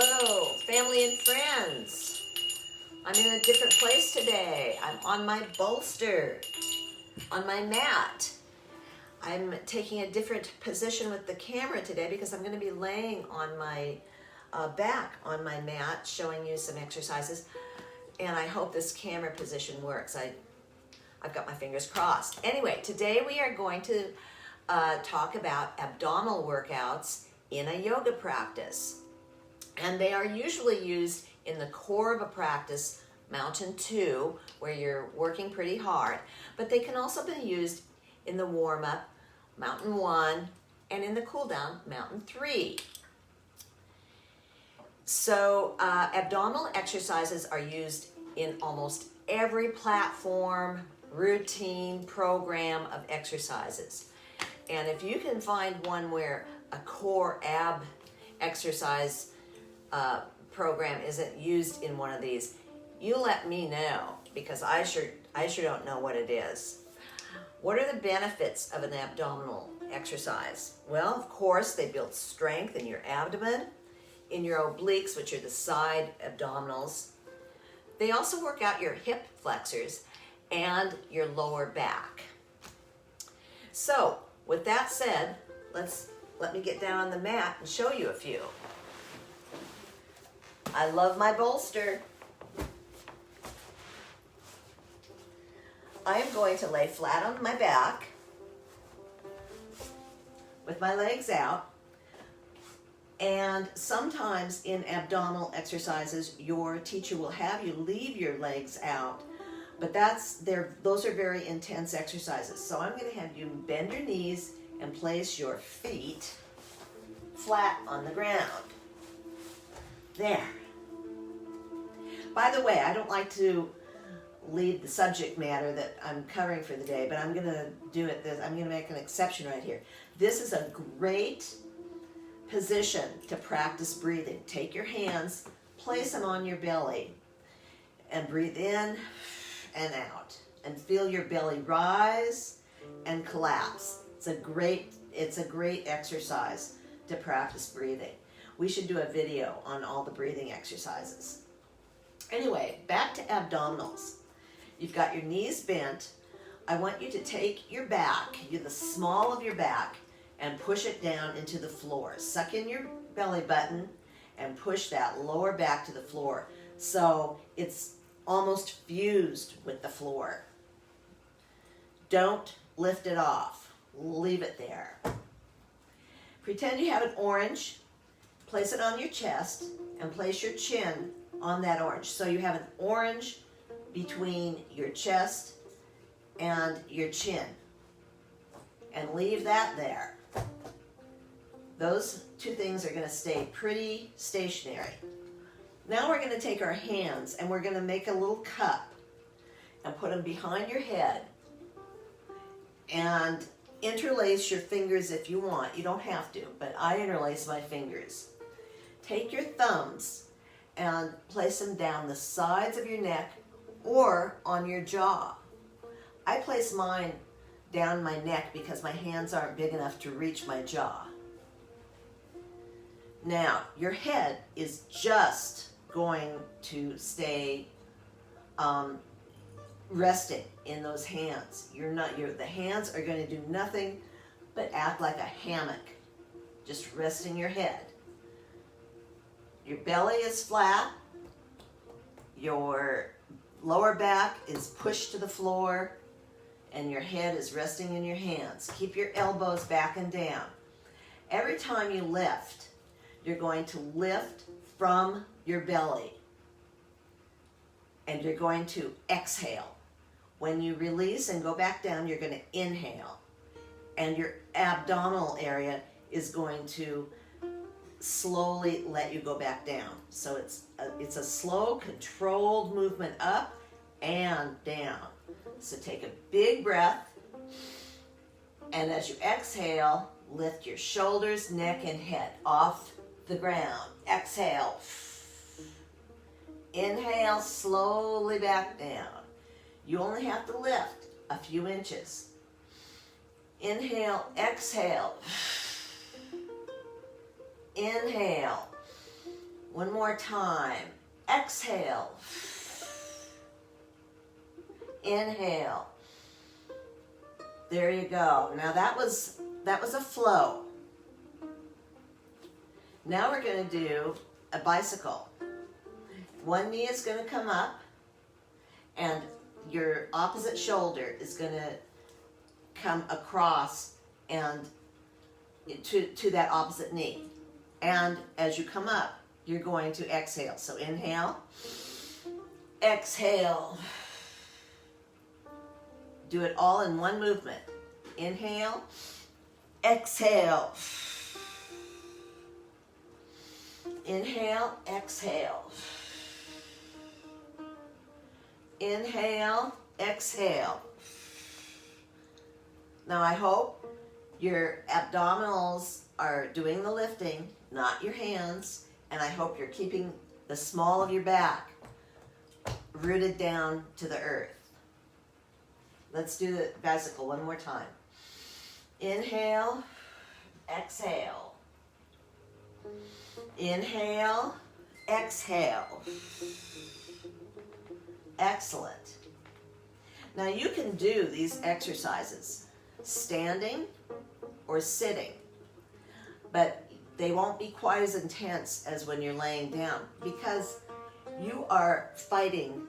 Hello, family and friends. I'm in a different place today. I'm on my bolster, on my mat. I'm taking a different position with the camera today because I'm going to be laying on my back on my mat, showing you some exercises. And I hope this camera position works. I've got my fingers crossed. Anyway, today we are going to talk about abdominal workouts in a yoga practice. And they are usually used in the core of a practice, Mountain 2, where you're working pretty hard. But they can also be used in the warm-up, Mountain 1, and in the cool-down, Mountain 3. So abdominal exercises are used in almost every platform, routine, program of exercises. And if you can find one where a core ab exercise program isn't used in one of these, you let me know, because I sure don't know what it is. What are the benefits of an abdominal exercise? Well, of course, they build strength in your abdomen, in your obliques, which are the side abdominals. They also work out your hip flexors and your lower back. So, with that said, let me get down on the mat and show you a few. I love my bolster. I am going to lay flat on my back with my legs out. And sometimes in abdominal exercises, your teacher will have you leave your legs out, but those are very intense exercises. So I'm going to have you bend your knees and place your feet flat on the ground. There. By the way, I don't like to lead the subject matter that I'm covering for the day, but I'm going to do it. I'm going to make an exception right here. This is a great position to practice breathing. Take your hands, place them on your belly, and breathe in and out, and feel your belly rise and collapse. It's a great exercise to practice breathing. We should do a video on all the breathing exercises. Anyway, back to abdominals. You've got your knees bent. I want you to take your back, the small of your back, and push it down into the floor. Suck in your belly button and push that lower back to the floor so it's almost fused with the floor. Don't lift it off. Leave it there. Pretend you have an orange. Place it on your chest and place your chin on that orange. So you have an orange between your chest and your chin. And leave that there. Those two things are going to stay pretty stationary. Now we're going to take our hands and we're going to make a little cup and put them behind your head and interlace your fingers if you want. You don't have to, but I interlace my fingers. Take your thumbs and place them down the sides of your neck or on your jaw. I place mine down my neck because my hands aren't big enough to reach my jaw. Now, your head is just going to stay resting in those hands. The hands are going to do nothing but act like a hammock, just resting your head. Your belly is flat. Your lower back is pushed to the floor, and your head is resting in your hands. Keep your elbows back and down. Every time you lift, you're going to lift from your belly, and you're going to exhale. When you release and go back down, you're going to inhale, and your abdominal area is going to slowly let you go back down. So it's a slow, controlled movement up and down. So take a big breath, and as you exhale, lift your shoulders, neck, and head off the ground. Exhale. Inhale, slowly back down. You only have to lift a few inches. Inhale, exhale. Inhale. One more time. Exhale. Inhale. There you go. Now that was a flow. Now we're going to do a bicycle. One knee is going to come up and your opposite shoulder is going to come across and to that opposite knee. And as you come up, you're going to exhale. So inhale, exhale. Do it all in one movement. Inhale, exhale. Inhale, exhale. Inhale, exhale. Now I hope your abdominals are doing the lifting, not your hands, and I hope you're keeping the small of your back rooted down to the earth. Let's do the bicycle one more time. Inhale, exhale. Inhale, exhale. Excellent. Now you can do these exercises standing or sitting, but they won't be quite as intense as when you're laying down because you are fighting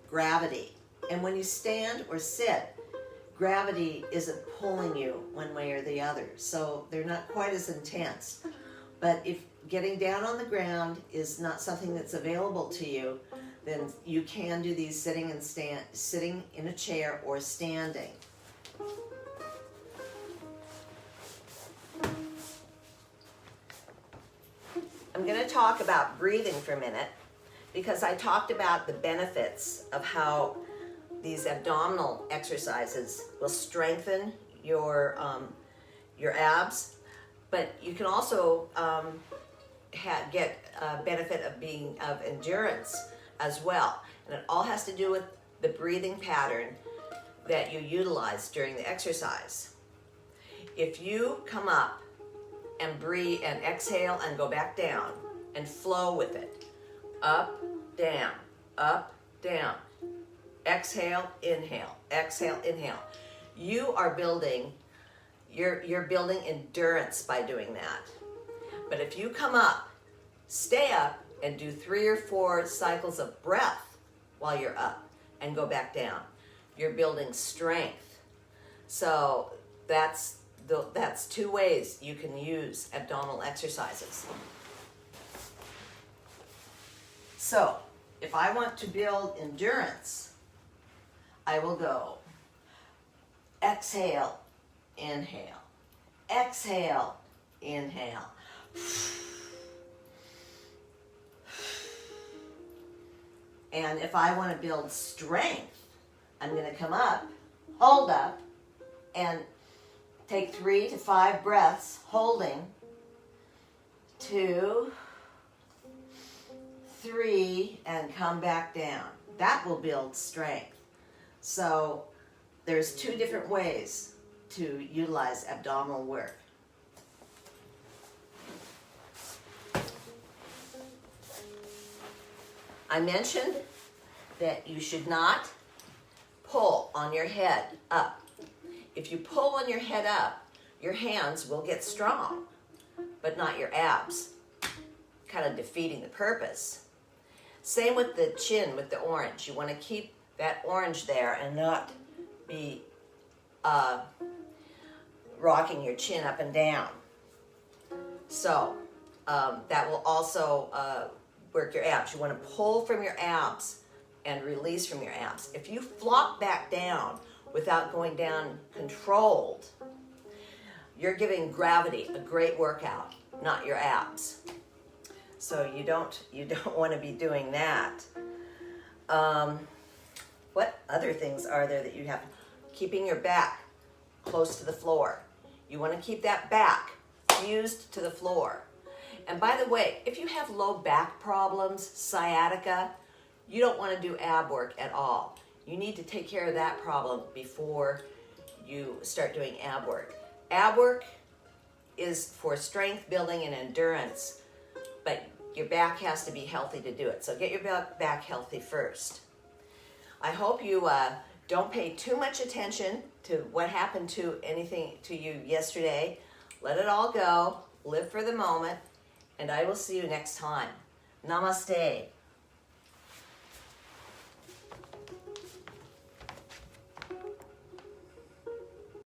gravity. And when you stand or sit, gravity isn't pulling you one way or the other. So they're not quite as intense. But if getting down on the ground is not something that's available to you, then you can do these sitting in a chair or standing. I'm going to talk about breathing for a minute because I talked about the benefits of how these abdominal exercises will strengthen your abs, but you can also get a benefit of endurance as well. And it all has to do with the breathing pattern that you utilize during the exercise. If you come up and breathe and exhale and go back down and flow with it, up, down, exhale, inhale, exhale, inhale. You are building, you're building endurance by doing that. But if you come up, stay up, and do 3 or 4 cycles of breath while you're up and go back down, you're building strength. So that's 2 ways you can use abdominal exercises. So if I want to build endurance, I will go exhale, inhale, exhale, inhale. And if I want to build strength, I'm going to come up, hold up, and take 3 to 5 breaths, holding. 2, 3, and come back down. That will build strength. So there's 2 different ways to utilize abdominal work. I mentioned that you should not pull on your head up. If you pull on your head up, your hands will get strong, but not your abs, kind of defeating the purpose. Same with the chin, with the orange. You want to keep that orange there and not be rocking your chin up and down. So that will also work your abs. You want to pull from your abs and release from your abs. If you flop back down without going down controlled, you're giving gravity a great workout, not your abs. So you don't want to be doing that. What other things are there that you have? Keeping your back close to the floor. You want to keep that back fused to the floor. And by the way, if you have low back problems, sciatica, you don't want to do ab work at all. You need to take care of that problem before you start doing ab work. Ab work is for strength building and endurance, but your back has to be healthy to do it. So get your back healthy first. I hope you don't pay too much attention to what happened to anything to you yesterday. Let it all go. Live for the moment. And I will see you next time. Namaste.